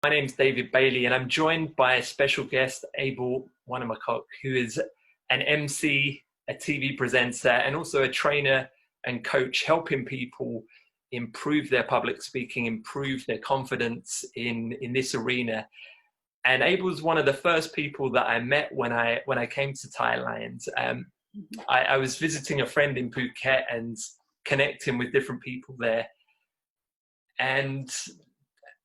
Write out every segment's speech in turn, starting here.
My name's David Bailey, and I'm joined by a special guest, Abel Wanamacock, who is an MC, a TV presenter, and also a trainer and coach, helping people improve their public speaking, improve their confidence in this arena. And Abel's one of the first people that I met when I came to Thailand. I was visiting a friend in Phuket and connecting with different people there. And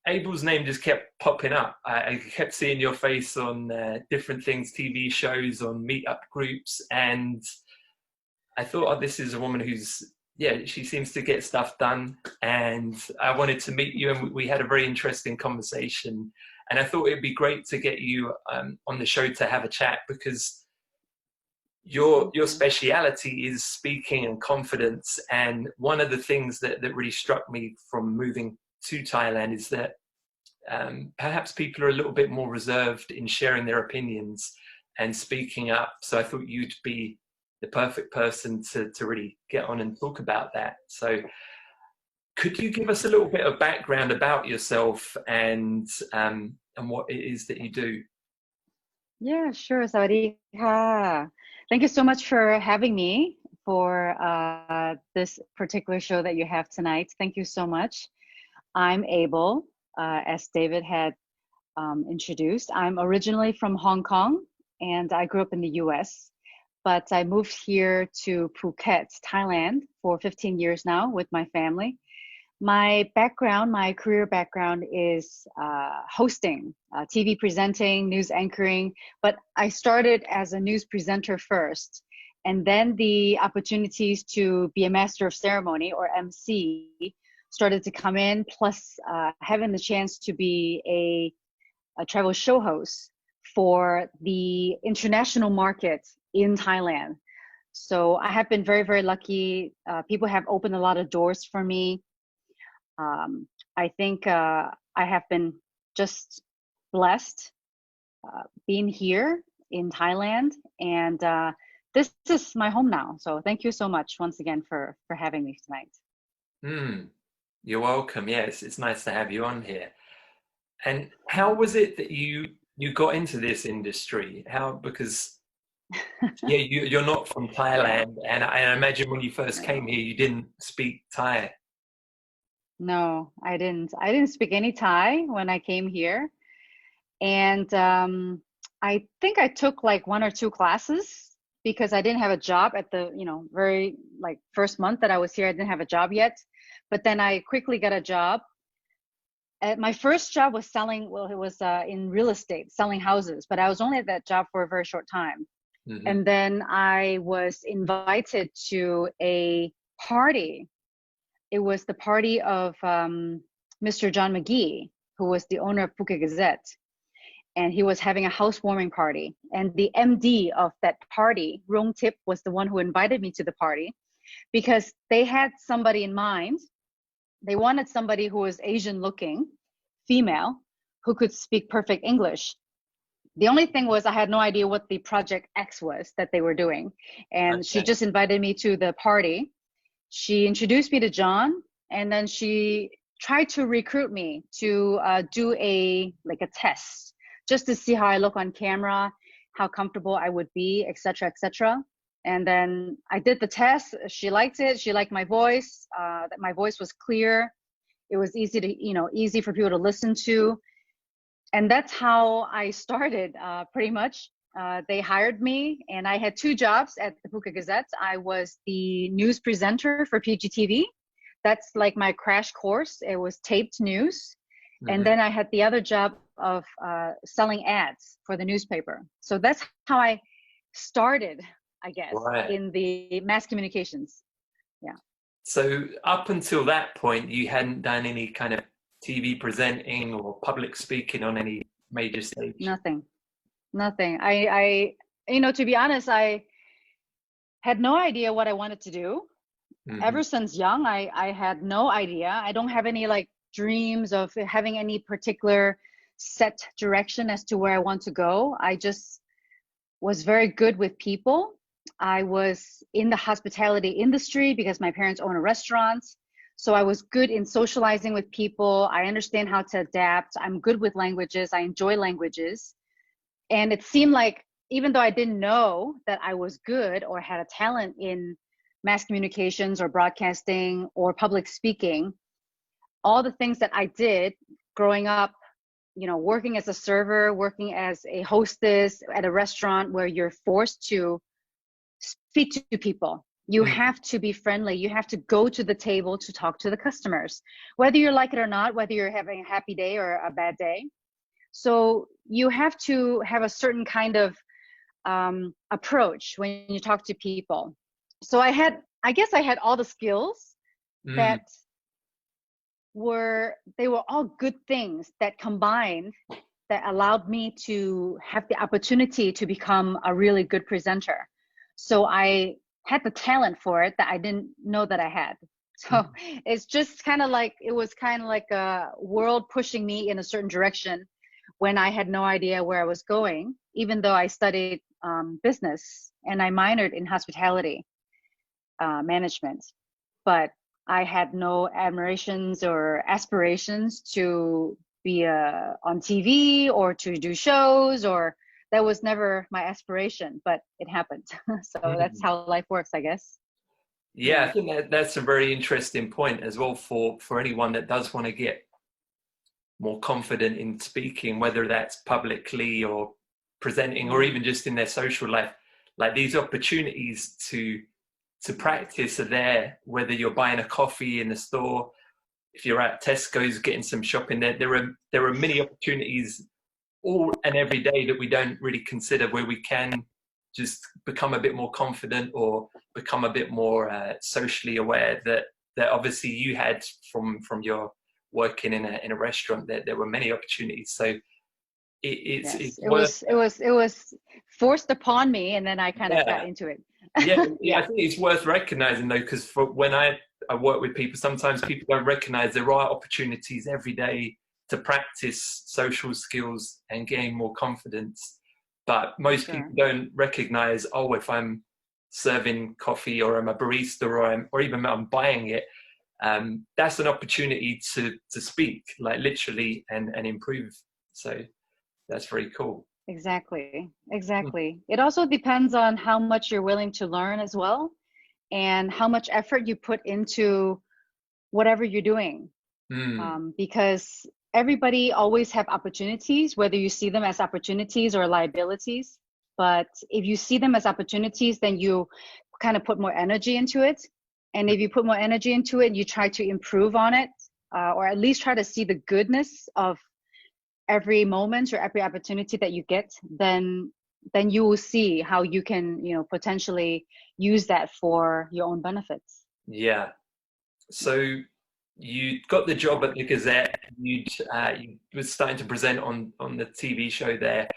Abel's name just kept popping up. I kept seeing your face on different things, TV shows, on meetup groups. And I thought, oh, this is a woman who's, she seems to get stuff done. And I wanted to meet you, and we had a very interesting conversation. And I thought it'd be great to get you on the show to have a chat, because your speciality is speaking and confidence. And one of the things that really struck me from moving to Thailand is that perhaps people are a little bit more reserved in sharing their opinions and speaking up. So I thought you'd be the perfect person to really get on and talk about that. So could you give us a little bit of background about yourself and what it is that you do? Yeah, sure. Sawadee ka. Thank you so much for having me for this particular show that you have tonight. Thank you so much. I'm Abel, as David had introduced. I'm originally from Hong Kong, and I grew up in the US, but I moved here to Phuket, Thailand for 15 years now with my family. My background, my career background is hosting, TV presenting, news anchoring, but I started as a news presenter first. And then the opportunities to be a master of ceremony, or MC, started to come in, plus having the chance to be a travel show host for the international market in Thailand. So I have been very, very lucky. People have opened a lot of doors for me. I think I have been just blessed being here in Thailand, and this is my home now. So thank you so much once again for having me tonight. You're welcome. Yes, it's nice to have you on here. And how was it that you got into this industry? Because you're not from Thailand, and I imagine when you first came here, you didn't speak Thai. No, I didn't. I didn't speak any Thai when I came here. And I think I took like 1 or 2 classes because I didn't have a job at the, very like first month that I was here. I didn't have a job yet. But then I quickly got a job. My first job was selling, it was in real estate, selling houses, but I was only at that job for a very short time. Mm-hmm. And then I was invited to a party. It was the party of Mr. John McGee, who was the owner of Phuket Gazette. And he was having a housewarming party. And the MD of that party, Rong Tip, was the one who invited me to the party, because they had somebody in mind. They wanted somebody who was Asian looking, female, who could speak perfect English. The only thing was I had no idea what the Project X was that they were doing. And She just invited me to the party. She introduced me to John, and then she tried to recruit me to do a test, just to see how I look on camera, how comfortable I would be, etc., etc. And then I did the test. She liked it. She liked my voice. That my voice was clear. It was easy to, easy for people to listen to. And that's how I started, pretty much. They hired me, and I had 2 jobs at the Phuket Gazette. I was the news presenter for PGTV. That's like my crash course. It was taped news. Mm-hmm. And then I had the other job of selling ads for the newspaper. So that's how I started, I guess, right, in the mass communications. Yeah. So up until that point, you hadn't done any kind of TV presenting or public speaking on any major stage? Nothing. I to be honest, I had no idea what I wanted to do. Mm-hmm. Ever since young, I had no idea. I don't have any dreams of having any particular set direction as to where I want to go. I just was very good with people. I was in the hospitality industry because my parents own a restaurant. So I was good in socializing with people. I understand how to adapt. I'm good with languages. I enjoy languages. And it seemed like, even though I didn't know that I was good or had a talent in mass communications or broadcasting or public speaking, all the things that I did growing up, you know, working as a server, working as a hostess at a restaurant where you're forced to speak to people. You have to be friendly. You have to go to the table to talk to the customers, whether you like it or not, whether you're having a happy day or a bad day. So you have to have a certain kind of approach when you talk to people. So I guess I had all the skills that they were all good things that combined that allowed me to have the opportunity to become a really good presenter. So I had the talent for it that I didn't know that I had. So it's just kind of like, it was kind of like a world pushing me in a certain direction when I had no idea where I was going, even though I studied business and I minored in hospitality management. But I had no admirations or aspirations to be on TV or to do shows, or that was never my aspiration, but it happened. So that's how life works, I guess. Yeah, I think that's a very interesting point as well for anyone that does want to get more confident in speaking, whether that's publicly or presenting or even just in their social life. Like, these opportunities to practice are there, whether you're buying a coffee in the store, if you're at Tesco's getting some shopping there are many opportunities all and every day that we don't really consider, where we can just become a bit more confident or become a bit more socially aware, that obviously you had from your working in a restaurant. That there were many opportunities. So it's worth it was forced upon me, and then I kind of got into it. Yeah, I think it's worth recognizing though, because when I work with people, sometimes people don't recognize there are opportunities every day to practice social skills and gain more confidence. But most people don't recognize, oh, if I'm serving coffee or I'm a barista or even I'm buying it, that's an opportunity to speak, like literally, and improve. So that's very cool. Exactly. It also depends on how much you're willing to learn as well, and how much effort you put into whatever you're doing. Because everybody always have opportunities, whether you see them as opportunities or liabilities. But if you see them as opportunities, then you kind of put more energy into it. And if you put more energy into it, you try to improve on it, or at least try to see the goodness of every moment or every opportunity that you get, then you will see how you can, you know, potentially use that for your own benefits. Yeah. So you got the job at the Gazette. You were starting to present on the TV show there.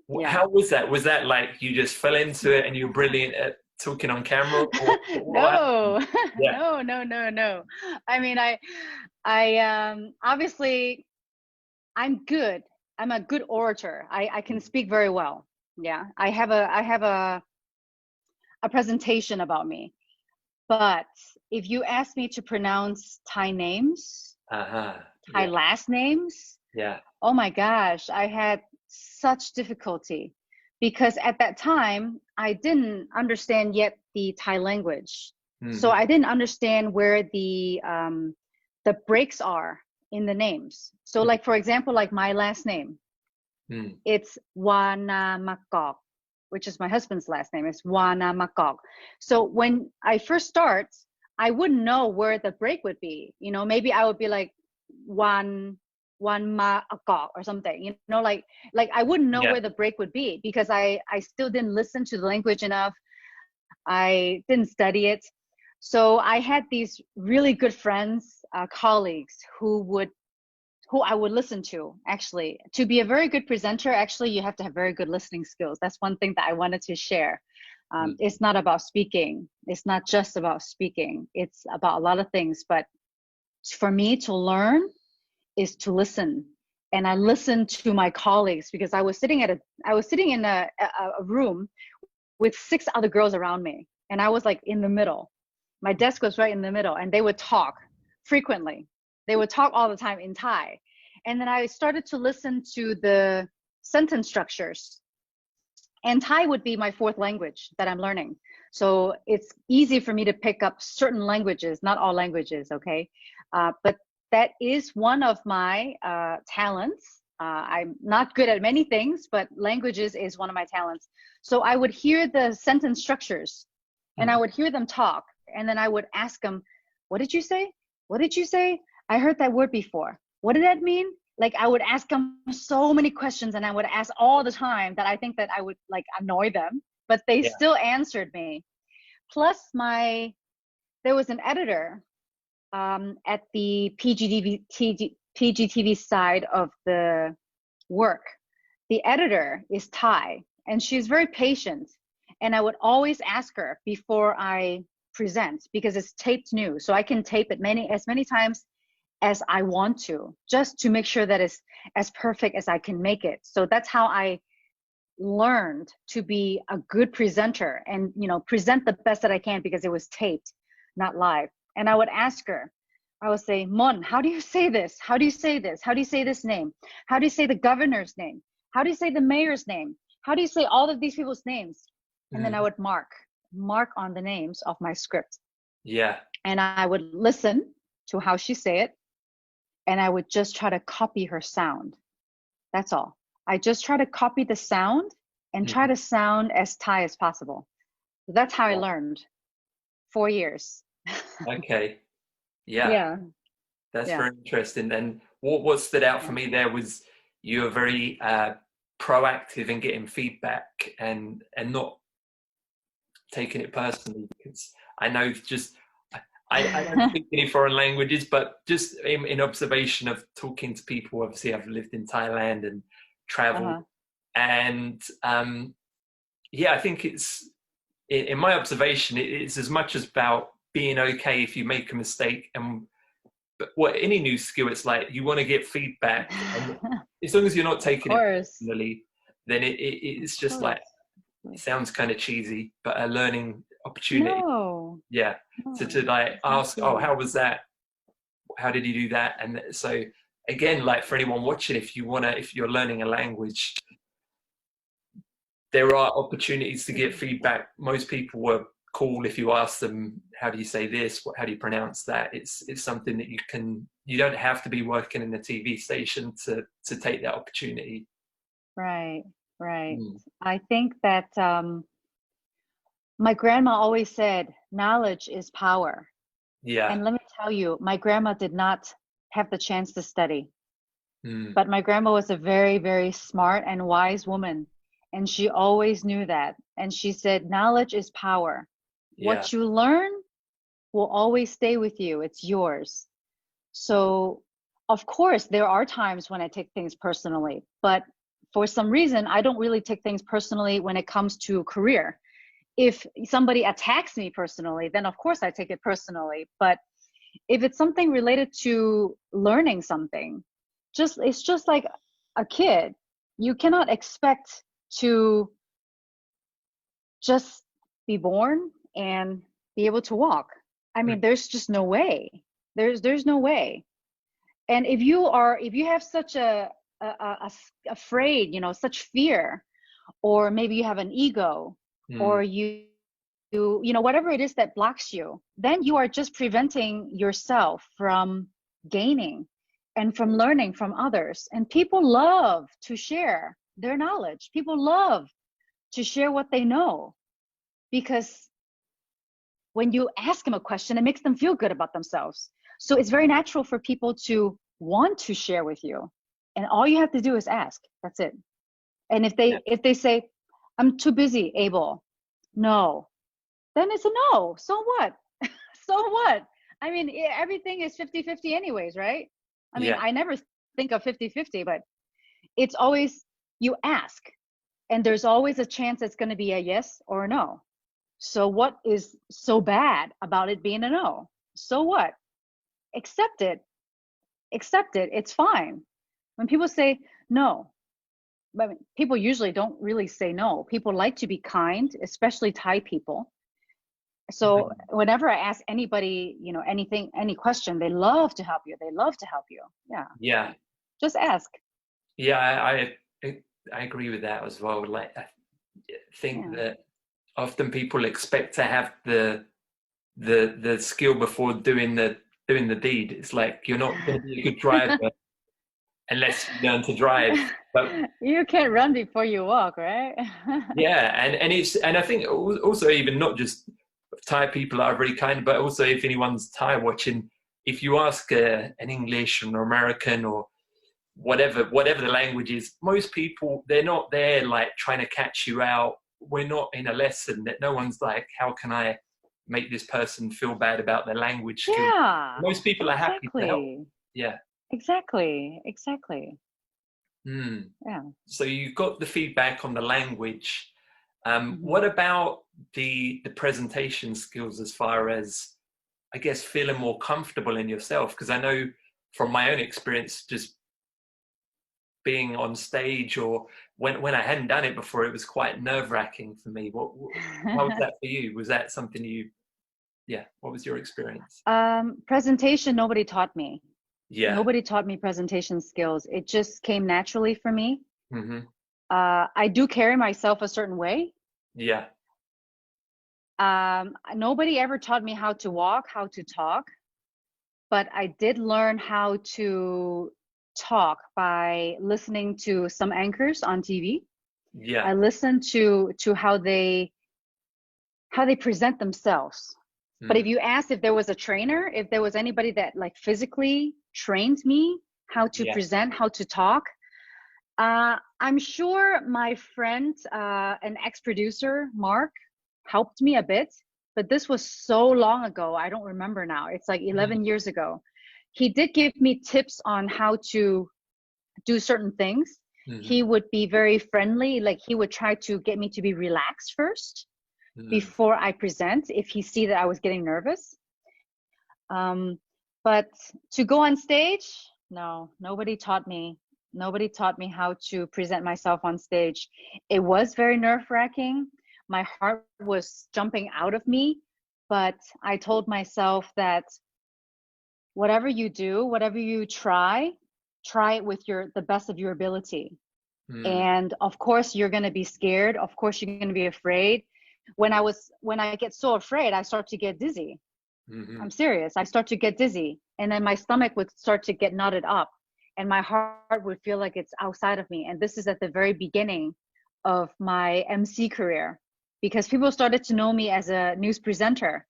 Yeah. How was that? Was that like you just fell into it and you were brilliant at talking on camera? No. No. I mean, I obviously, I'm good. I'm a good orator. I can speak very well. Yeah. I have a presentation about me. But if you ask me to pronounce Thai names, Thai last names, oh my gosh, I had such difficulty, because at that time I didn't understand yet the Thai language. So I didn't understand where the breaks are in the names. So like, for example, like my last name, it's Wanamakok, which is my husband's last name. It's Wanamakok. So when I first start, I wouldn't know where the break would be. You know, maybe I would be like one Makok or something. You know, like I wouldn't know where the break would be, because I still didn't listen to the language enough. I didn't study it. So I had these really good friends, colleagues who I would listen to. Actually, to be a very good presenter, actually, you have to have very good listening skills. That's one thing that I wanted to share. It's not about speaking. It's not just about speaking. It's about a lot of things. But for me to learn is to listen. And I listened to my colleagues, because I was sitting in a room with 6 other girls around me. And I was like in the middle. My desk was right in the middle, and they would talk frequently. They would talk all the time in Thai. And then I started to listen to the sentence structures. And Thai would be my fourth language that I'm learning. So it's easy for me to pick up certain languages, not all languages, okay? But that is one of my talents. I'm not good at many things, but languages is one of my talents. So I would hear the sentence structures and I would hear them talk. And then I would ask them, what did you say? What did you say? I heard that word before. What did that mean? Like I would ask them so many questions and I would ask all the time that I think that I would like annoy them, but they Yeah. still answered me. Plus there was an editor at the PGTV side of the work. The editor is Thai and she's very patient. And I would always ask her before I present because it's taped news. So I can tape it as many times as I want to, just to make sure that it's as perfect as I can make it. So that's how I learned to be a good presenter and, you know, present the best that I can because it was taped, not live. And I would ask her, I would say, Mon, how do you say this? How do you say this? How do you say this name? How do you say the governor's name? How do you say the mayor's name? How do you say all of these people's names? And then I would mark on the names of my script. Yeah. And I would listen to how she say it. And I would just try to copy her sound. That's all. I just try to copy the sound and try to sound as Thai as possible. So that's how I learned. 4 years. Okay. Yeah. Yeah. That's Yeah. very interesting. And what stood out for me there was you were very proactive in getting feedback and not taking it personally, because I know just I don't speak any foreign languages, but just in observation of talking to people, obviously I've lived in Thailand and traveled, and yeah, I think it's, in my observation, it's as much as about being okay if you make a mistake, and but what any new skill, it's like you want to get feedback, and as long as you're not taking it personally, then it's just like, it sounds kind of cheesy, but a learning opportunity. No. Yeah. So to like ask, oh, how was that? How did you do that? And so again, like for anyone watching, if you're learning a language, there are opportunities to get feedback. Most people were cool if you ask them, how do you say this? How do you pronounce that? It's something that you don't have to be working in a TV station to take that opportunity. Right. I think that my grandma always said, knowledge is power. Yeah. And let me tell you, my grandma did not have the chance to study. But my grandma was a very, very smart and wise woman. And she always knew that. And she said, knowledge is power. Yeah. What you learn will always stay with you. It's yours. So, of course, there are times when I take things personally. But for some reason, I don't really take things personally when it comes to career. If somebody attacks me personally, then of course I take it personally. But if it's something related to learning something, it's just like a kid. You cannot expect to just be born and be able to walk. I mean, there's just no way. There's no way. And if you have such a afraid, such fear, or maybe you have an ego, or you whatever it is that blocks you, then you are just preventing yourself from gaining and from learning from others. And people love to share their knowledge. People love to share what they know, because when you ask them a question, it makes them feel good about themselves. So it's very natural for people to want to share with you. And all you have to do is ask. That's it. And if they say, I'm too busy, Abel, no, then it's a no. So what? So what? I mean, everything is 50-50 anyways, right? I mean, I never think of 50-50, but it's always, you ask. And there's always a chance it's going to be a yes or a no. So what is so bad about it being a no? So what? Accept it. It's fine. When people say no, I mean, people usually don't really say no. People like to be kind, especially Thai people. So whenever I ask anybody, you know, anything, any question, they love to help you. They love to help you. Yeah. Yeah. Just ask. Yeah, I agree with that as well. Like, I think Yeah. that often people expect to have the skill before doing the deed. It's like you're not going to be a good driver unless you learn to drive. But You can't run before you walk, right? yeah, and I think also even not just Thai people are very kind, but also if anyone's Thai watching, if you ask an English or an American or whatever the language is, most people, they're not there like trying to catch you out. We're not in a lesson that no one's like, how can I make this person feel bad about their language skills? Yeah, Most people are happy to help. exactly. Yeah. Exactly. Mm. Yeah. So you got the feedback on the language. Hmm. What about the presentation skills, as far as, I guess, feeling more comfortable in yourself? Because I know from my own experience, just being on stage, or when I hadn't done it before, it was quite nerve-wracking for me. How was that for you? Was that something you, yeah, what was your experience? Presentation, nobody taught me. Yeah. Nobody taught me presentation skills. It just came naturally for me. Hmm. I do carry myself a certain way. Yeah. Nobody ever taught me how to walk, how to talk, but I did learn how to talk by listening to some anchors on TV. Yeah. I listened to how they present themselves. But if Mm. you asked if there was a trainer, if there was anybody that like physically trained me how to Yeah. present, how to talk, I'm sure my friend, an ex-producer, Mark, helped me a bit, but this was so long ago. I don't remember now. It's like 11 years ago. He did give me tips on how to do certain things. Mm-hmm. He would be very friendly. Like he would try to get me to be relaxed first Mm. before I present if he see that I was getting nervous. Um, but to go on stage, no, nobody taught me. Nobody taught me how to present myself on stage. It was very nerve-wracking. My heart was jumping out of me, but I told myself that whatever you do, whatever you try it with the best of your ability. Mm. And of course you're going to be scared. Of course you're going to be afraid. When I get so afraid, I start to get dizzy. Mm-hmm. I'm serious. I start to get dizzy, and then my stomach would start to get knotted up, and my heart would feel like it's outside of me. And this is at the very beginning of my MC career, because people started to know me as a news presenter,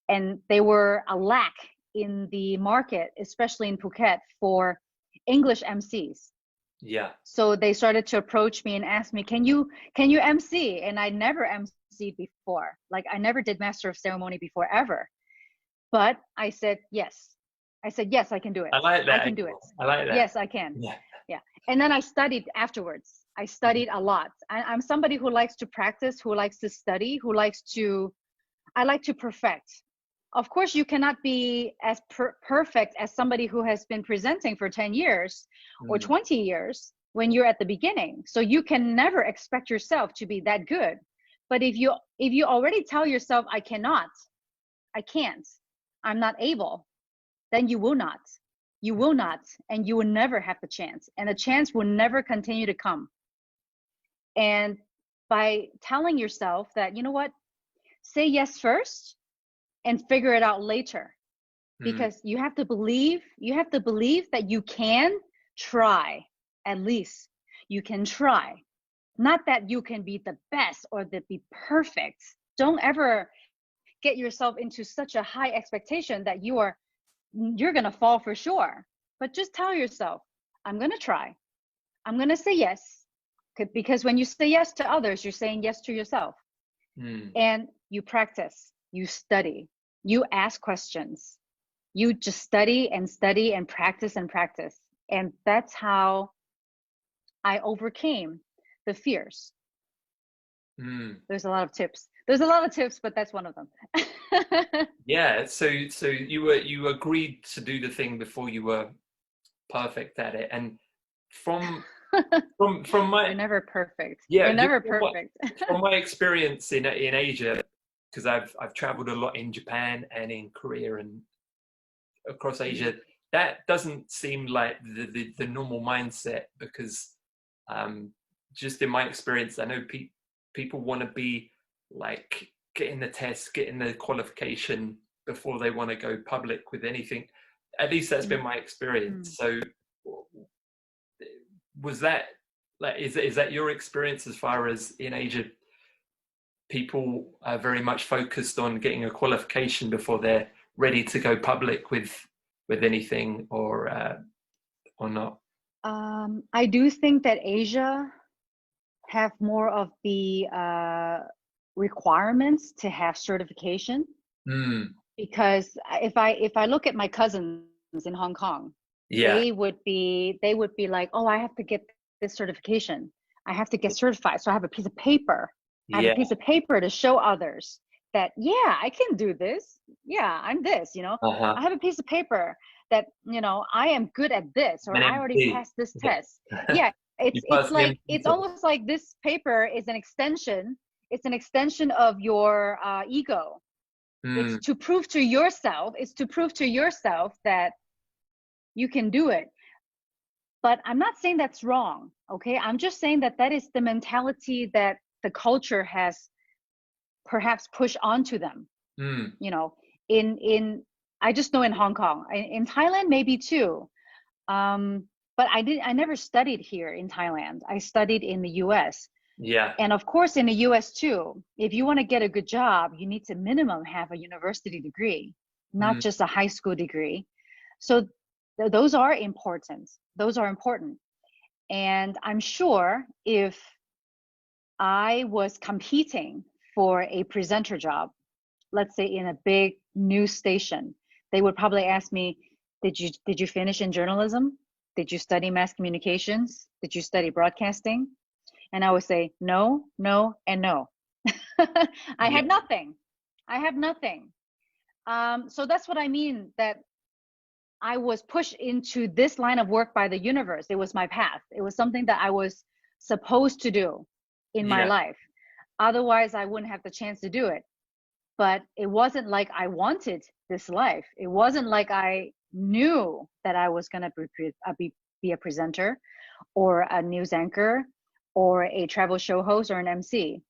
and they were a lack in the market, especially in Phuket, for English MCs. Yeah. So they started to approach me and ask me, can you MC? And I never MC'd before. Like I never did Master of Ceremony before ever. But I said yes. I said yes, I can do it. I like I that. can do it. I like that. Yes, I can. Yeah. Yeah. And then I studied afterwards. I studied a lot. I'm somebody who likes to practice, who likes to study, I like to perfect. Of course, you cannot be as perfect as somebody who has been presenting for 10 years or Mm. 20 years when you're at the beginning. So you can never expect yourself to be that good. But if you already tell yourself I cannot, I can't, I'm not able, then you will not. You will not, and you will never have the chance. And the chance will never continue to come. And by telling yourself that, you know what, say yes first and figure it out later. Mm. Because you have to believe that you can try, at least. You can try. Not that you can be the best or that be perfect. Don't ever get yourself into such a high expectation that you're going to fall for sure. But just tell yourself, I'm going to try. I'm going to say yes. Because when you say yes to others, you're saying yes to yourself. Mm. And you practice, you study, you ask questions, you just study and practice and practice. And that's how I overcame the fears. Mm. There's a lot of tips. But that's one of them. Yeah. So you agreed to do the thing before you were perfect at it, and from from my, You're never perfect. yeah, You're just never perfect. from my experience in Asia, because I've traveled a lot in Japan and in Korea and across Asia, that doesn't seem like the normal mindset, because just in my experience, I know people want to be like getting the test, getting the qualification before they want to go public with anything. At least that's been my experience. So was that like, is that your experience as far as in Asia, people are very much focused on getting a qualification before they're ready to go public with anything, or not? I do think that Asia have more of the requirements to have certification. Because if I look at my cousins in Hong Kong, they would be like, oh, I have to get this certification. I have to get certified. So I have a piece of paper. I have a piece of paper to show others that, yeah, I can do this. Yeah, I'm this, you know. I have a piece of paper that, you know, I am good at this, or I already passed this test. Yeah, it's almost like this paper is an extension. It's an extension of your ego. It's to prove to yourself. It's to prove to yourself that you can do it. But I'm not saying that's wrong. Okay, I'm just saying that that is the mentality that the culture has perhaps pushed onto them. You know, in I just know in Hong Kong, in Thailand maybe too. But I never studied here in Thailand. I studied in the US. Yeah. And of course, in the US too, if you want to get a good job, you need to minimum have a university degree, not just a high school degree. So those are important. Those are important. And I'm sure if I was competing for a presenter job, let's say in a big news station, they would probably ask me, did you finish in journalism? Did you study mass communications? Did you study broadcasting? And I would say, no, no, and no. I had nothing. I have nothing. So that's what I mean, that I was pushed into this line of work by the universe. It was my path. It was something that I was supposed to do in my life. Otherwise, I wouldn't have the chance to do it. But it wasn't like I wanted this life. It wasn't like I knew that I was going to be a presenter or a news anchor or a travel show host or an MC.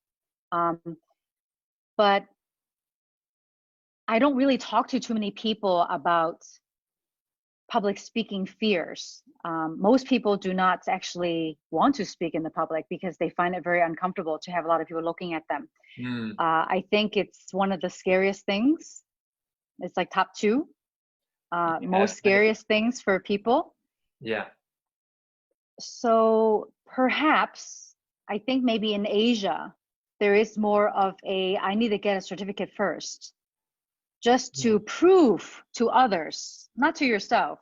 But I don't really talk to too many people about public speaking fears. Most people do not actually want to speak in the public because they find it very uncomfortable to have a lot of people looking at them. I think it's one of the scariest things. It's like top two most scariest things for people. Yeah. So perhaps, I think maybe in Asia, there is more of a, I need to get a certificate first, just to prove to others, not to yourself,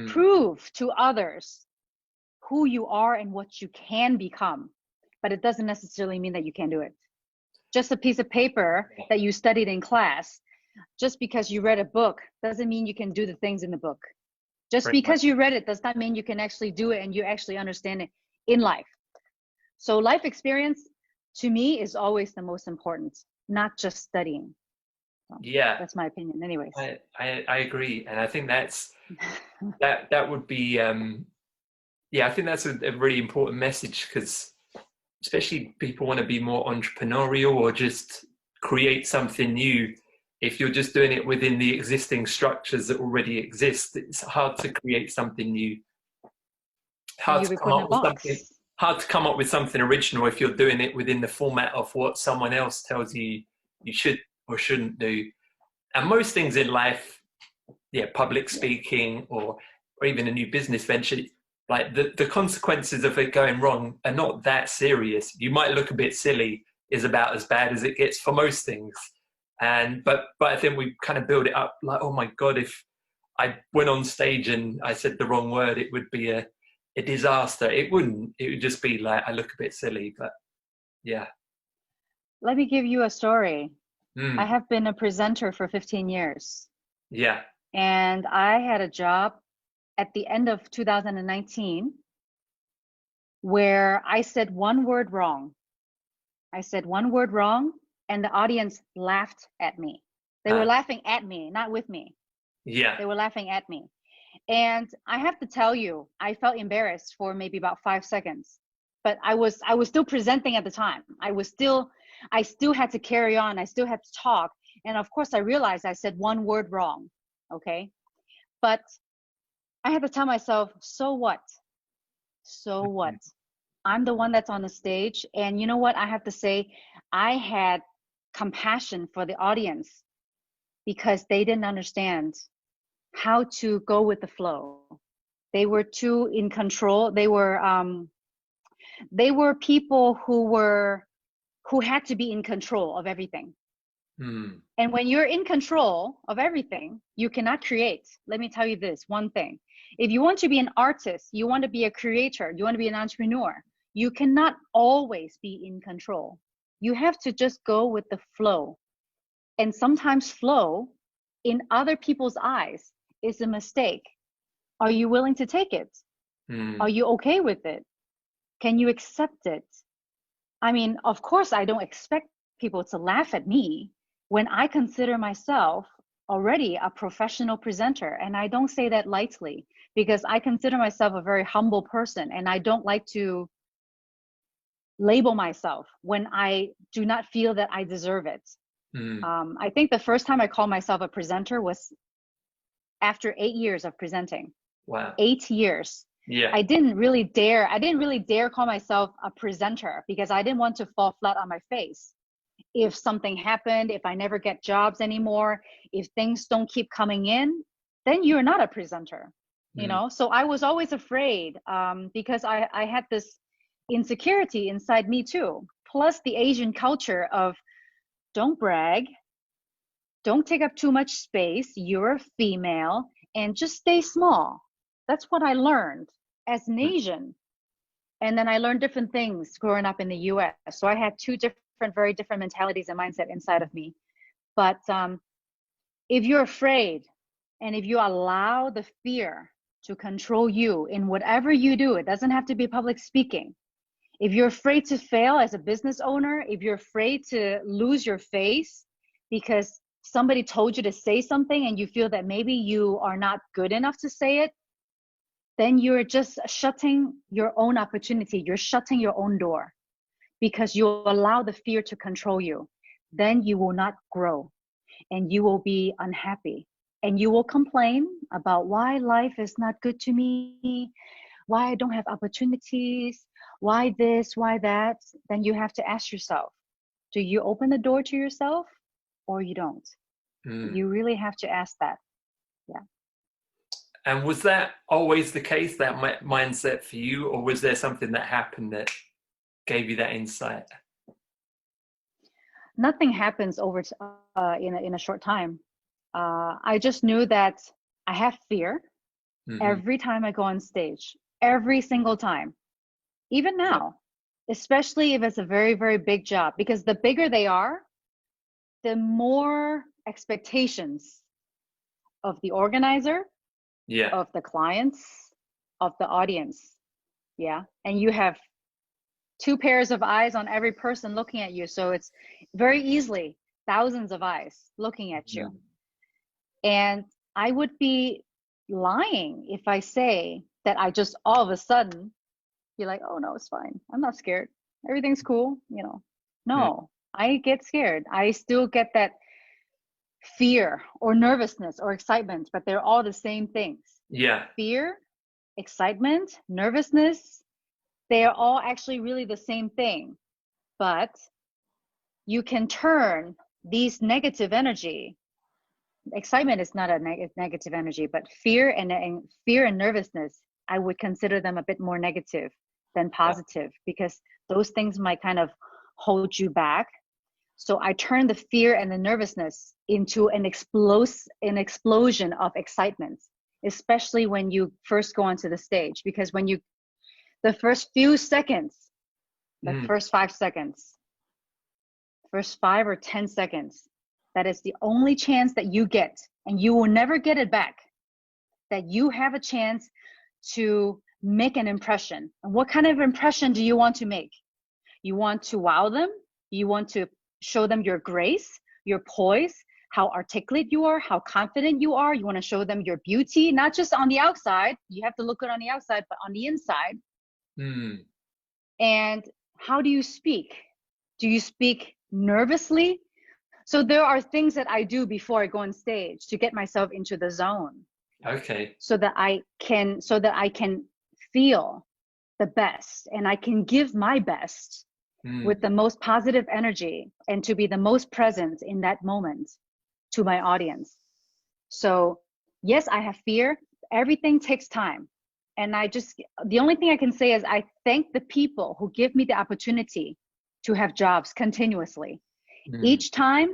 prove to others who you are and what you can become. But it doesn't necessarily mean that you can do it. Just a piece of paper that you studied in class, just because you read a book doesn't mean you can do the things in the book. Just because you read it does not mean you can actually do it and you actually understand it in life. So life experience to me is always the most important, not just studying. So that's my opinion anyways. I agree. And I think that would be, I think that's a really important message, because especially people want to be more entrepreneurial or just create something new. If you're just doing it within the existing structures that already exist, it's hard to create something new. Hard to come up with something original if you're doing it within the format of what someone else tells you you should or shouldn't do. And most things in life, public speaking or even a new business venture, like the consequences of it going wrong are not that serious. You might look a bit silly is about as bad as it gets for most things. But I think we kind of build it up like, oh my God, if I went on stage and I said the wrong word, it would be a disaster. It wouldn't. It would just be like, I look a bit silly, but yeah. Let me give you a story. I have been a presenter for 15 years. Yeah. And I had a job at the end of 2019 where I said one word wrong. I said one word wrong and the audience laughed at me. They were laughing at me, not with me. Yeah. They were laughing at me. And I have to tell you, I felt embarrassed for maybe about 5 seconds. But I was still presenting at the time. I still had to carry on. I still had to talk. And of course I realized I said one word wrong. Okay. But I had to tell myself, so what? So what? I'm the one that's on the stage. And you know what? I have to say, I had compassion for the audience because they didn't understand how to go with the flow. They were too in control. They were people who had to be in control of everything. And when you're in control of everything, you cannot create. Let me tell you this one thing. If you want to be an artist, you want to be a creator, you want to be an entrepreneur, you cannot always be in control. You have to just go with the flow. And sometimes flow in other people's eyes is a mistake. Are you willing to take it? Are you okay with it? Can you accept it? I mean, of course, I don't expect people to laugh at me when I consider myself already a professional presenter. And I don't say that lightly because I consider myself a very humble person, and I don't like to label myself when I do not feel that I deserve it. I think the first time I called myself a presenter was after 8 years of presenting. Wow. 8 years. Yeah. I didn't really dare call myself a presenter because I didn't want to fall flat on my face. If something happened, if I never get jobs anymore, if things don't keep coming in, then you're not a presenter, you know? So I was always afraid because I had this insecurity inside me too. Plus the Asian culture of don't brag, don't take up too much space, you're a female, and just stay small. That's what I learned as an Asian. And then I learned different things growing up in the US. So I had two very different mentalities and mindset inside of me. But if you're afraid and if you allow the fear to control you in whatever you do, it doesn't have to be public speaking. If you're afraid to fail as a business owner, if you're afraid to lose your face because somebody told you to say something and you feel that maybe you are not good enough to say it, then you're just shutting your own opportunity. You're shutting your own door because you allow the fear to control you. Then you will not grow and you will be unhappy and you will complain about why life is not good to me, why I don't have opportunities, why this, why that. Then you have to ask yourself, do you open the door to yourself or you don't? You really have to ask that. Yeah. And was that always the case, that mindset for you, or was there something that happened that gave you that insight? Nothing happens in a short time. I just knew that I have fear every time I go on stage, every single time, even now, especially if it's a very, very big job, because the bigger they are, the more expectations of the organizer, of the clients, of the audience. Yeah. And you have 2 pairs of eyes on every person looking at you. So it's very easily thousands of eyes looking at you. And I would be lying if I say that I just all of a sudden be like, oh no, it's fine. I'm not scared. Everything's cool. You know, no, I get scared. I still get that fear or nervousness or excitement, but they're all the same things. Yeah. Fear, excitement, nervousness, they are all actually really the same thing. But you can turn these negative energy. Excitement is not a negative energy, but fear and nervousness, I would consider them a bit more negative than positive because those things might kind of hold you back. So I turn the fear and the nervousness into an explosion of excitement, especially when you first go onto the stage, because when the first few seconds, the first 5 seconds, first 5 or 10 seconds, that is the only chance that you get, and you will never get it back, that you have a chance to make an impression. And what kind of impression do you want to make? You want to wow them? You want to show them your grace, your poise, how articulate you are, how confident you are. You want to show them your beauty, not just on the outside. You have to look good on the outside, but on the inside. Mm. And how do you speak? Do you speak nervously? So there are things that I do before I go on stage to get myself into the zone. Okay. So that I can feel the best and I can give my best with the most positive energy and to be the most present in that moment to my audience. So yes, I have fear. Everything takes time. And the only thing I can say is I thank the people who give me the opportunity to have jobs continuously. Each time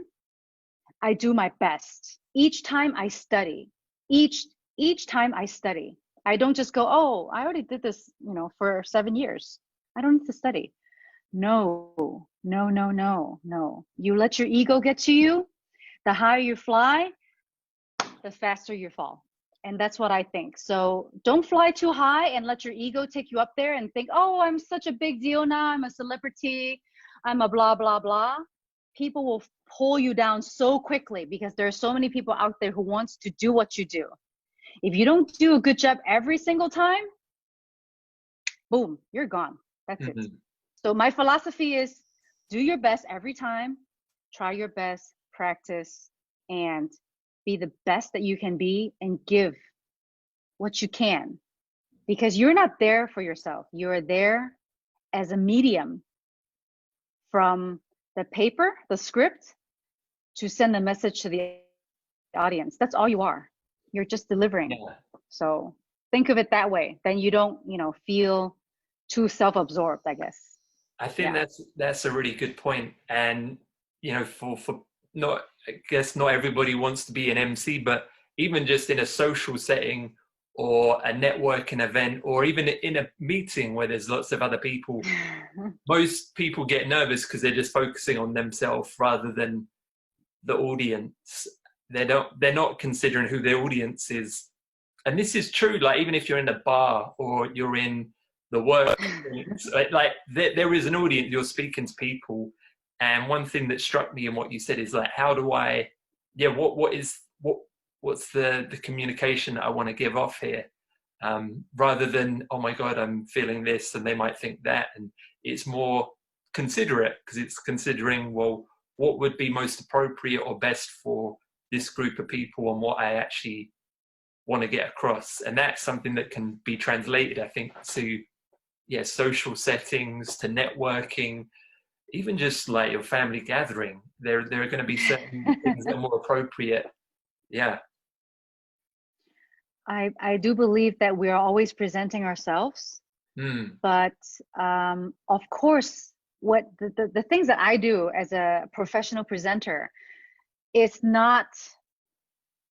I do my best. Each time I study. Each time I study. I don't just go, oh, I already did this, for 7 years. I don't need to study. No. You let your ego get to you. The higher you fly, the faster you fall. And that's what I think. So don't fly too high and let your ego take you up there and think, oh, I'm such a big deal now. I'm a celebrity. I'm a blah, blah, blah. People will pull you down so quickly because there are so many people out there who wants to do what you do. If you don't do a good job every single time, boom, you're gone. That's it. So my philosophy is do your best every time, try your best, practice, and be the best that you can be and give what you can. Because you're not there for yourself. You're there as a medium from the paper, the script, to send a message to the audience. That's all you are. You're just delivering. Yeah. So think of it that way. Then you don't, feel too self-absorbed, I guess. I think that's a really good point. And, for not, I guess not everybody wants to be an MC, but even just in a social setting or a networking event, or even in a meeting where there's lots of other people, most people get nervous because they're just focusing on themselves rather than the audience. They're not considering who their audience is. And this is true, like even if you're in a bar or you're in the work, like there is an audience, you're speaking to people. And one thing that struck me in what you said is like, how do I, what's the communication that I want to give off here? Rather than, oh my God, I'm feeling this and they might think that. And it's more considerate because it's considering, well, what would be most appropriate or best for this group of people and what I actually want to get across. And that's something that can be translated, I think, to social settings, to networking, even just like your family gathering. There are going to be certain things that are more appropriate. Yeah. I do believe that we are always presenting ourselves, but of course, what the things that I do as a professional presenter, it's not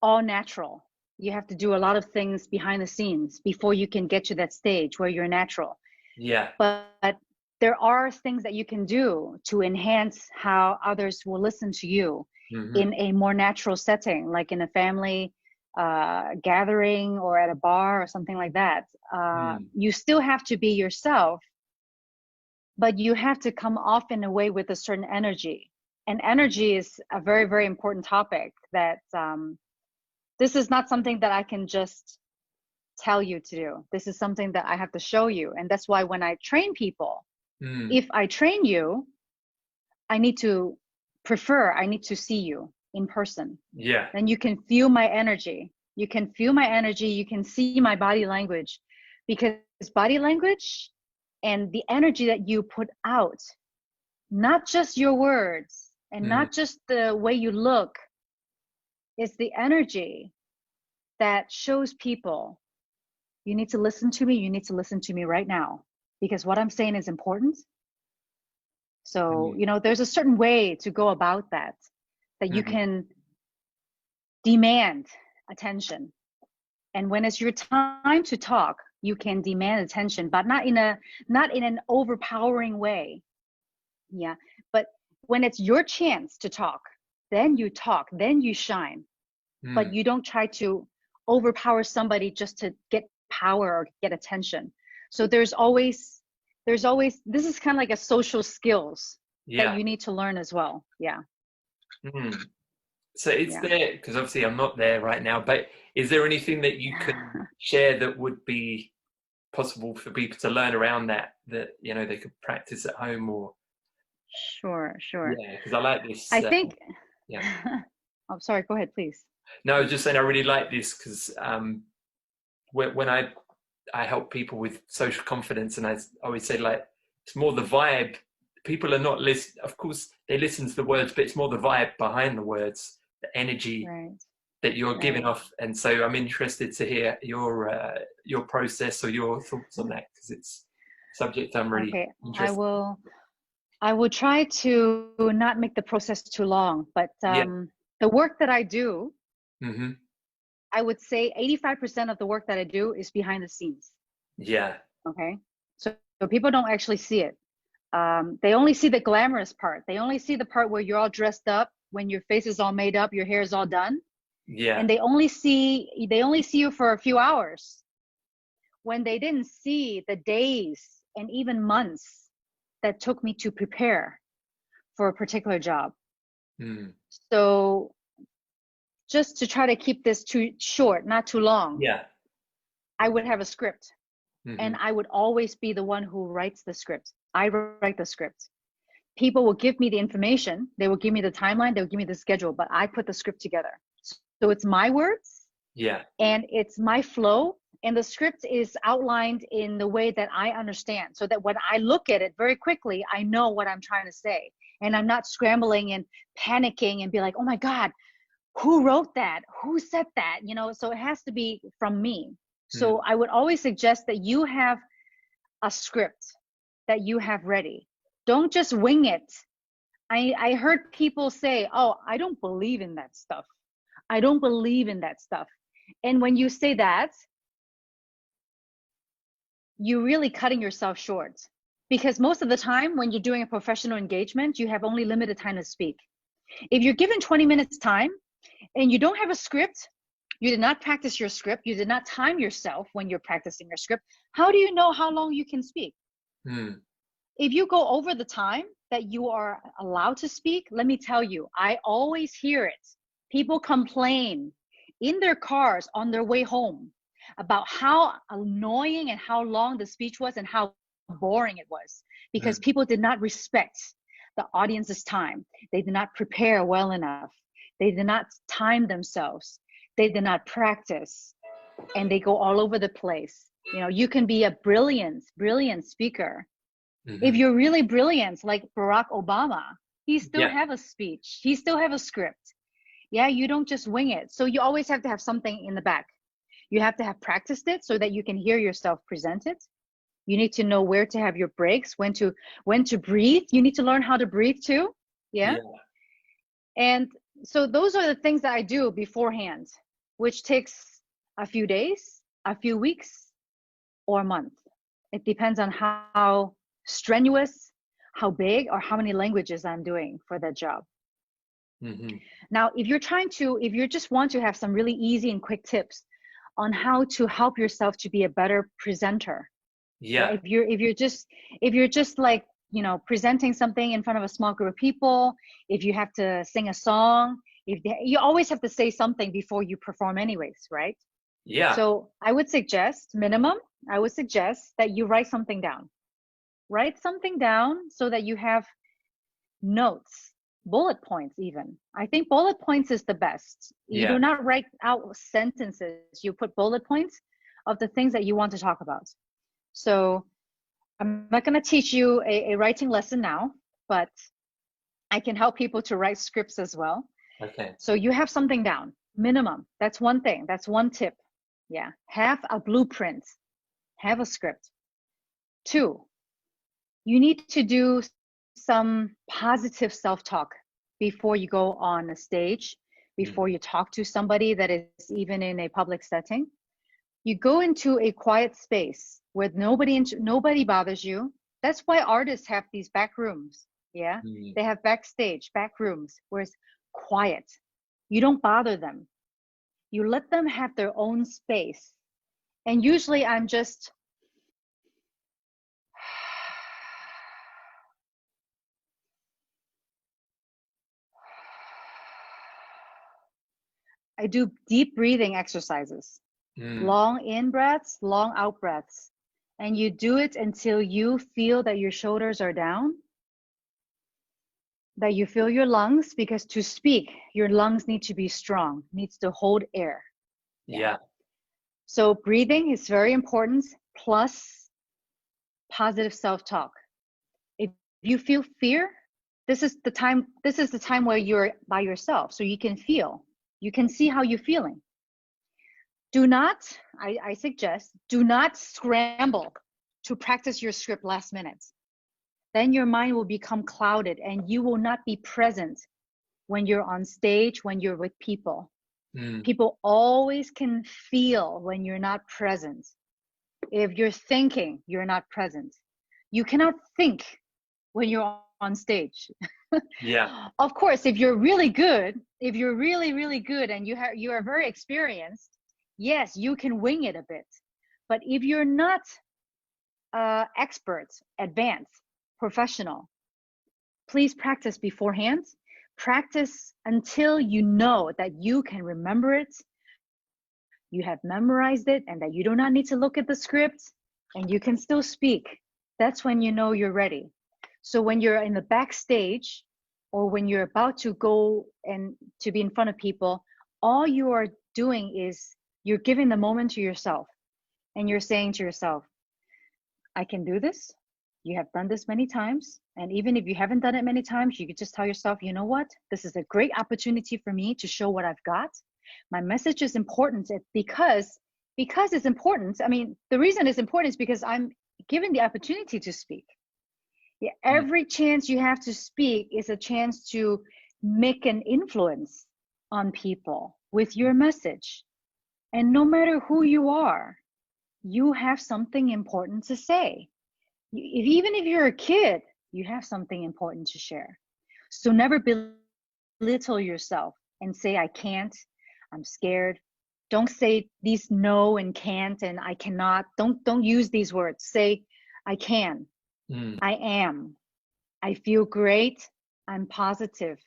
all natural. You have to do a lot of things behind the scenes before you can get to that stage where you're natural. Yeah. But there are things that you can do to enhance how others will listen to you in a more natural setting, like in a family gathering or at a bar or something like that. You still have to be yourself, but you have to come off in a way with a certain energy. And energy is a very, very important topic that this is not something that I can just tell you to do. This is something that I have to show you. And that's why when I train people, if I train you, I need to see you in person. Yeah. Then you can feel my energy. You can feel my energy. You can see my body language, because body language and the energy that you put out, not just your words and not just the way you look, is the energy that shows people, you need to listen to me. You need to listen to me right now, because what I'm saying is important. So, there's a certain way to go about that you can demand attention. And when it's your time to talk, you can demand attention, but not in an overpowering way. Yeah. But when it's your chance to talk, then you talk, then you shine. But you don't try to overpower somebody just to get power or get attention. So there's always this is kind of like a social skills. that Yeah. you need to learn as well. Yeah. Mm. So it's Yeah. there, because obviously I'm not there right now, but is there anything that you can share that would be possible for people to learn around that, you know, they could practice at home or, Sure, sure. yeah, because I like this. I think, Yeah. oh, sorry, go ahead, please. No, I was just saying I really like this because when I help people with social confidence, and I always say like it's more the vibe. People are not listen. Of course, they listen to the words, but it's more the vibe behind the words, the energy Right, that you're giving right. off. And so I'm interested to hear your process or your thoughts on that because it's a subject I'm really Okay, interested. I will try to not make the process too long, but Yeah. the work that I do, Hmm. I would say 85% of the work that I do is behind the scenes. Yeah. Okay. So people don't actually see it. They only see the glamorous part. They only see the part where you're all dressed up, when your face is all made up, your hair is all done. Yeah. And they only see you for a few hours, when they didn't see the days and even months that took me to prepare for a particular job. Mm. So just to try to keep this too short, not too long, Yeah. I would have a script, and Hmm. I would always be the one who writes the script. I write the script. People will give me the information, they will give me the timeline, they'll give me the schedule, but I put the script together. So it's my words Yeah. and it's my flow, and the script is outlined in the way that I understand, so that when I look at it very quickly, I know what I'm trying to say, and I'm not scrambling and panicking and be like, oh my god, who wrote that, who said that, so it has to be from me. Mm. So I would always suggest that you have a script that you have ready. Don't just wing it. I heard people say, oh, I don't believe in that stuff, I don't believe in that stuff. And when you say that, you're really cutting yourself short, because most of the time when you're doing a professional engagement, you have only limited time to speak. If you're given 20 minutes time and you don't have a script, you did not practice your script, you did not time yourself when you're practicing your script, how do you know how long you can speak? Mm. If you go over the time that you are allowed to speak, let me tell you, I always hear it. People complain in their cars on their way home about how annoying and how long the speech was and how boring it was, because Mm. people did not respect the audience's time. They did not prepare well enough. They did not time themselves. They did not practice, and they go all over the place. You can be a brilliant, brilliant speaker. If Hmm. you're really brilliant, like Barack Obama, he still Yeah. have a speech. He still have a script. Yeah, you don't just wing it. So you always have to have something in the back. You have to have practiced it so that you can hear yourself present it. You need to know where to have your breaks, when to breathe. You need to learn how to breathe too. Yeah. Yeah. And so those are the things that I do beforehand, which takes a few days, a few weeks, or a month. It depends on how strenuous, how big, or how many languages I'm doing for that job. Hmm. Now, if you just want to have some really easy and quick tips on how to help yourself to be a better presenter. Yeah, Yeah. if you're just like, presenting something in front of a small group of people, if you have to sing a song, you always have to say something before you perform anyways, right? Yeah. So I would suggest that you write something down. Write something down so that you have notes, bullet points even. I think bullet points is the best. You Yeah. do not write out sentences, you put bullet points of the things that you want to talk about. So I'm not going to teach you a writing lesson now, but I can help people to write scripts as well. Okay. So you have something down, minimum. That's one thing. That's one tip. Yeah. Have a blueprint, have a script. 2, you need to do some positive self-talk before you go on a stage, Mm. before you talk to somebody that is even in a public setting. You go into a quiet space where nobody bothers you. That's why artists have these back rooms. Yeah. Mm. They have backstage, back rooms where it's quiet. You don't bother them. You let them have their own space. And usually I'm just I do deep breathing exercises, long in breaths, long out breaths. And you do it until you feel that your shoulders are down, that you feel your lungs, because to speak, your lungs need to be strong, needs to hold air. Yeah. So breathing is very important, plus positive self-talk. If you feel fear, this is the time where you're by yourself, so you can feel, you can see how you're feeling. Do not, I suggest, do not scramble to practice your script last minute. Then your mind will become clouded and you will not be present when you're on stage, when you're with people. People always can feel when you're not present. If you're thinking, you're not present. You cannot think when you're on stage. Yeah. Of course, if you're really good, if you're really, really good and you are very experienced, yes, you can wing it a bit. But if you're not expert, advanced, professional, please practice beforehand. Practice until you know that you can remember it, you have memorized it, and that you do not need to look at the script and you can still speak. That's when you know you're ready. So when you're in the backstage or when you're about to go and to be in front of people, all you are doing is you're giving the moment to yourself and you're saying to yourself, I can do this. You have done this many times. And even if you haven't done it many times, you could just tell yourself, you know what? This is a great opportunity for me to show what I've got. My message is important because it's important. I mean, the reason it's important is because I'm given the opportunity to speak. Yeah, every chance you have to speak is a chance to make an influence on people with your message. And no matter who you are, you have something important to say. Even if you're a kid, you have something important to share. So never belittle yourself and say, I can't, I'm scared. Don't say these no and can't and I cannot. Don't use these words. Say, I can, I am, I feel great, I'm positive.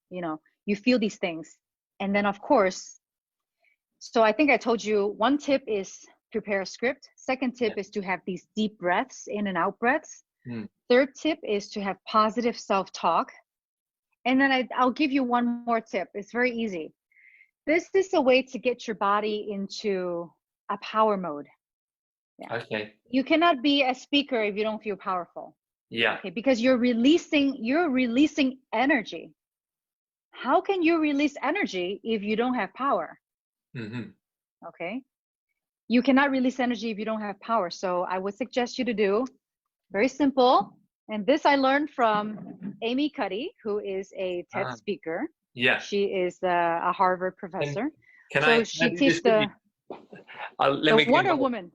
You know, you feel these things. And then of course, so I think I told you one tip is prepare a script. Second tip is to have these deep breaths, in and out breaths. Third tip is to have positive self-talk. And then I'll give you one more tip. It's very easy. This is a way to get your body into a power mode. Yeah. Okay. You cannot be a speaker if you don't feel powerful. Yeah. Okay, because you're releasing energy. How can you release energy if you don't have power? Okay. You cannot release energy if you don't have power. So I would suggest you to do very simple. And this I learned from Amy Cuddy, who is a TED speaker. Yeah. She is a Harvard professor. Can she I teaches the Wonder Woman.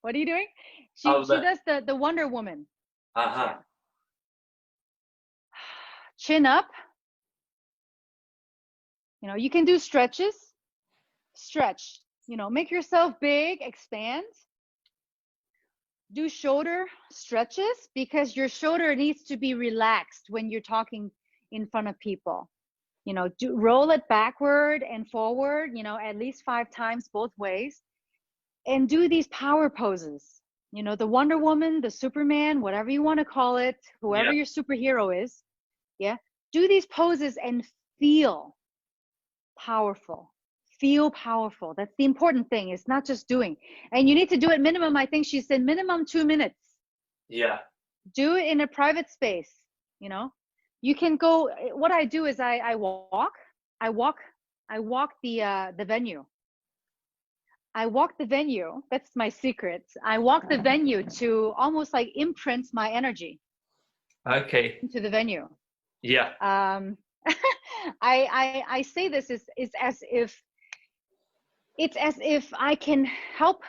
What are you doing? She does the Wonder Woman. Yeah. Chin up. You know, you can do stretches. Stretch. You know, make yourself big, expand. Do shoulder stretches because your shoulder needs to be relaxed when you're talking in front of people. You know, roll it backward and forward, you know, at least 5 times both ways. And do these power poses. You know, the Wonder Woman, the Superman, whatever you want to call it, whoever your superhero is. Yeah. Do these poses and feel powerful. Feel powerful. That's the important thing. It's not just doing. And you need to do it minimum, I think she said minimum 2 minutes. Yeah. Do it in a private space, you know. You can go, what I do is I walk the venue. I walk the venue. That's my secret. I walk the venue to almost like imprint my energy. Okay. Into the venue. Yeah. I say this is as if it's as if I can help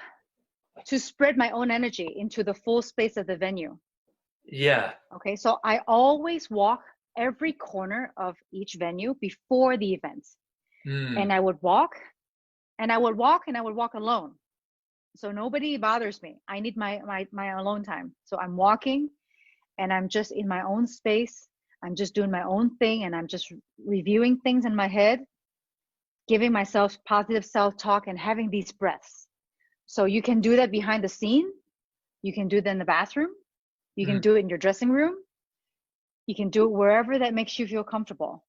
to spread my own energy into the full space of the venue. Yeah. Okay. So I always walk every corner of each venue before the event. And I would walk and I would walk and I would walk alone. So nobody bothers me. I need my alone time. So I'm walking and I'm just in my own space. I'm just doing my own thing and I'm just reviewing things in my head. giving myself positive self-talk and having these breaths. So you can do that behind the scene. You can do that in the bathroom. You can do it in your dressing room. You can do it wherever that makes you feel comfortable.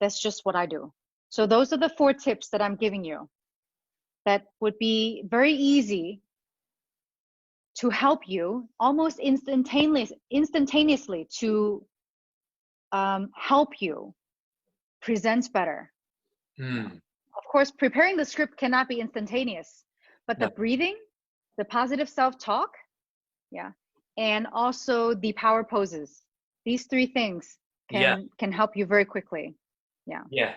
That's just what I do. So those are the 4 tips that I'm giving you that would be very easy to help you almost instantaneously to help you present better. Of course, preparing the script cannot be instantaneous, but the breathing, the positive self-talk, and also the power poses. These 3 things can help you very quickly. Yeah,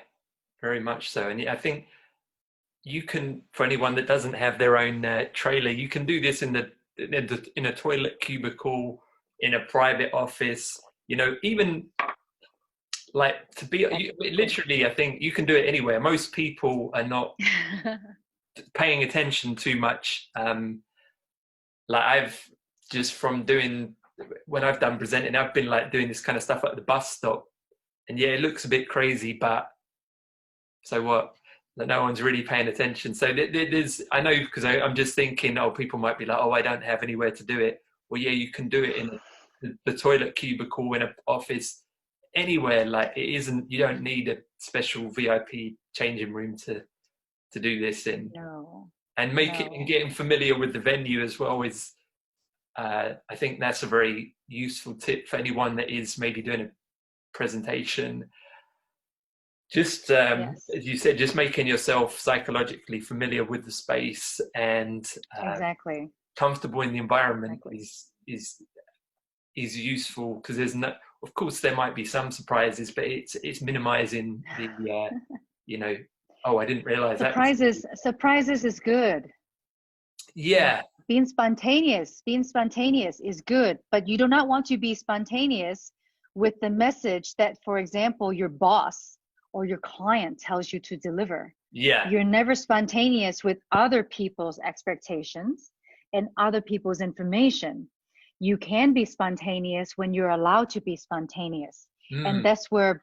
very much so. And I think you can, for anyone that doesn't have their own trailer, you can do this in a toilet cubicle, in a private office, you know, even like literally, I think you can do it anywhere. Most people are not paying attention too much. Like I've just from doing, when I've done presenting, I've been like doing this kind of stuff at the bus stop, and it looks a bit crazy, but so what? That no one's really paying attention. So there's, I know, because I'm just thinking, oh, people might be like, oh, I don't have anywhere to do it. Well, yeah, you can do it in the toilet cubicle, in an office, anywhere. Like it isn't, you don't need a special VIP changing room to do this in. No. And and getting familiar with the venue as well is, I think that's a very useful tip for anyone that is maybe doing a presentation. Just as you said, just making yourself psychologically familiar with the space and comfortable in the environment is useful, because there's no, of course there might be some surprises, but it's minimizing the you know, oh, I didn't realize surprises is good. Being spontaneous is good, but you do not want to be spontaneous with the message that, for example, your boss or your client tells you to deliver. You're never spontaneous with other people's expectations and other people's information. You can be spontaneous when you're allowed to be spontaneous. And that's where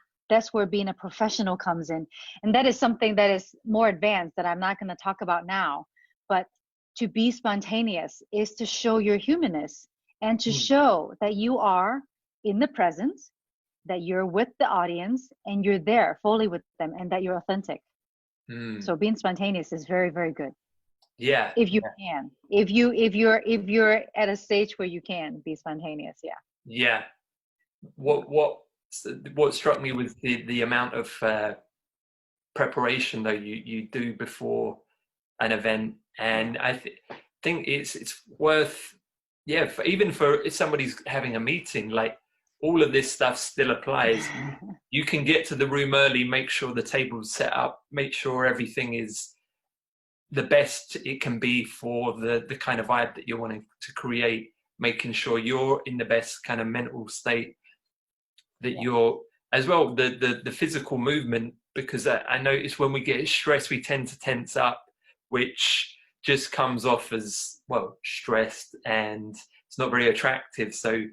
being a professional comes in. And that is something that is more advanced that I'm not going to talk about now. But to be spontaneous is to show your humanness and to show that you are in the present, that you're with the audience and you're there fully with them, and that you're authentic. So being spontaneous is very, very good. If you can, if you're at a stage where you can be spontaneous. What struck me was the amount of preparation though you do before an event, and I think it's worth, even for if somebody's having a meeting, like all of this stuff still applies. You can get to the room early, make sure the table's set up, make sure everything is the best it can be for the kind of vibe that you're wanting to create, making sure you're in the best kind of mental state, that you're as well, the physical movement, because I notice when we get stressed, we tend to tense up, which just comes off as, well, stressed, and it's not very attractive. So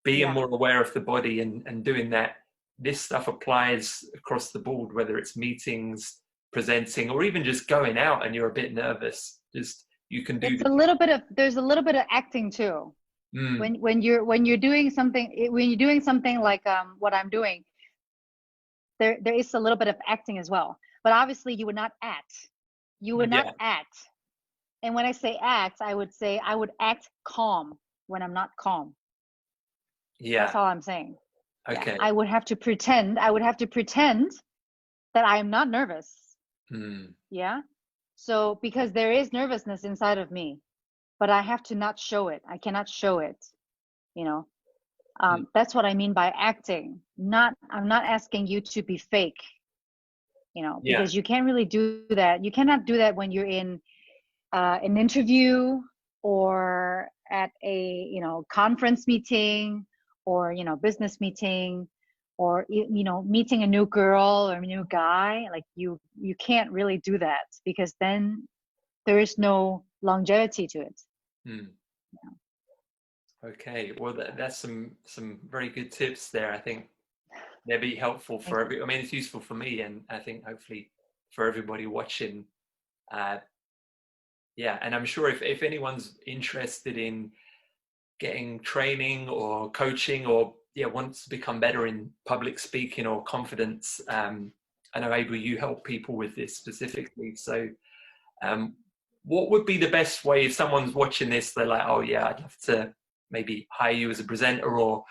being more aware of the body and doing that, this stuff applies across the board, whether it's meetings, presenting, or even just going out and you're a bit nervous. Just you can do. There's a little bit of acting too. When you're doing something like what I'm doing, there is a little bit of acting as well. But obviously, you would not act. And when I say act, I would act calm when I'm not calm. That's all I'm saying. Okay. I would have to pretend that I am not nervous. So because there is nervousness inside of me, but I have to not show it. I cannot show it, that's what I mean by acting. I'm not asking you to be fake, because you can't really do that. You cannot do that when you're in an interview or at a conference meeting, or business meeting, or meeting a new girl or a new guy. Like you can't really do that, because then there is no longevity to it. Okay, well that's some very good tips there. I think they'll be helpful for I mean, it's useful for me, and I think hopefully for everybody watching. Yeah, and I'm sure if anyone's interested in getting training or coaching, or wants to become better in public speaking or confidence, I know, Abel, you help people with this specifically. So what would be the best way if someone's watching this, they're like, oh yeah, I'd love to maybe hire you as a presenter or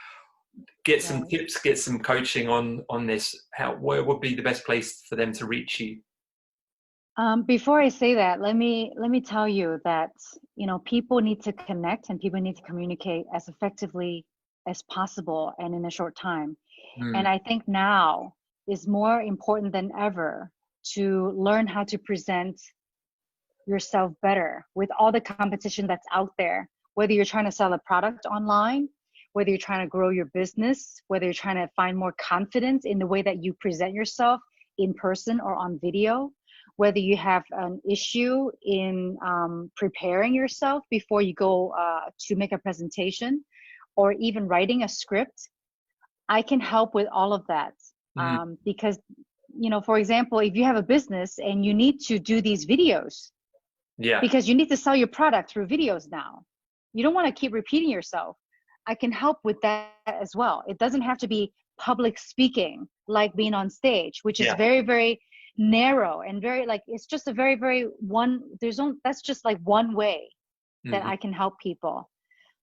get some tips, get some coaching on this? Where would be the best place for them to reach you? Before I say that, let me tell you that, people need to connect and people need to communicate as effectively as possible and in a short time. And I think now is more important than ever to learn how to present yourself better with all the competition that's out there, whether you're trying to sell a product online, whether you're trying to grow your business, whether you're trying to find more confidence in the way that you present yourself in person or on video, whether you have an issue in preparing yourself before you go to make a presentation, or even writing a script. I can help with all of that. Because, for example, if you have a business and you need to do these videos, because you need to sell your product through videos now, you don't want to keep repeating yourself. I can help with that as well. It doesn't have to be public speaking like being on stage, which is very, very narrow and very it's just a very, very that's just like one way that I can help people.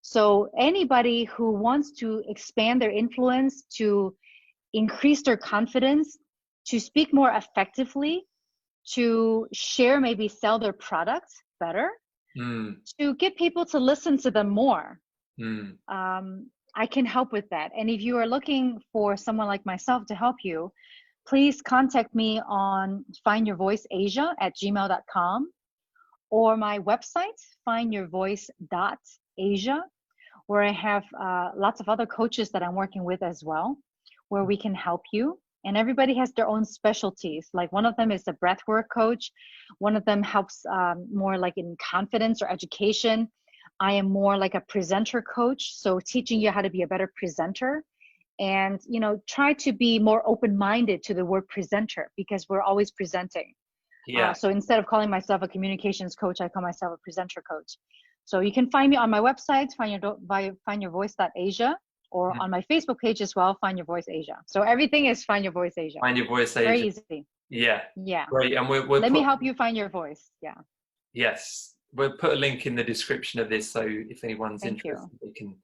So anybody who wants to expand their influence, to increase their confidence, to speak more effectively, to share, maybe sell their products better, to get people to listen to them more, I can help with that. And if you are looking for someone like myself to help you, please contact me on findyourvoiceasia@gmail.com or my website, findyourvoice.asia, where I have lots of other coaches that I'm working with as well, where we can help you. And everybody has their own specialties. Like one of them is a breathwork coach. One of them helps more like in confidence or education. I am more like a presenter coach, so teaching you how to be a better presenter. And try to be more open-minded to the word presenter, because we're always presenting. So instead of calling myself a communications coach, I call myself a presenter coach. So you can find me on my website, findyourvoice.asia, or on my Facebook page as well, Find Your Voice Asia. So everything is Find Your Voice Asia. Find Your Voice Asia. Very easy. Yeah. Yeah. Great. And let me help you find your voice. Yeah. Yes. We'll put a link in the description of this, so if anyone's interested, they can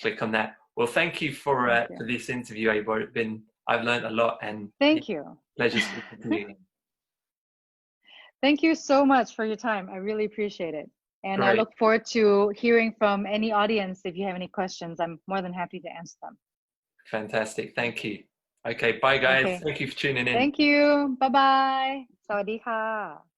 click on that. Well, thank you for this interview, Abel. I've learned a lot, and thank you. Pleasure speaking to you. Thank you so much for your time. I really appreciate it. And Great. I look forward to hearing from any audience. If you have any questions, I'm more than happy to answer them. Fantastic. Thank you. Okay. Bye, guys. Okay. Thank you for tuning in. Thank you. Bye-bye. สวัสดีค่ะ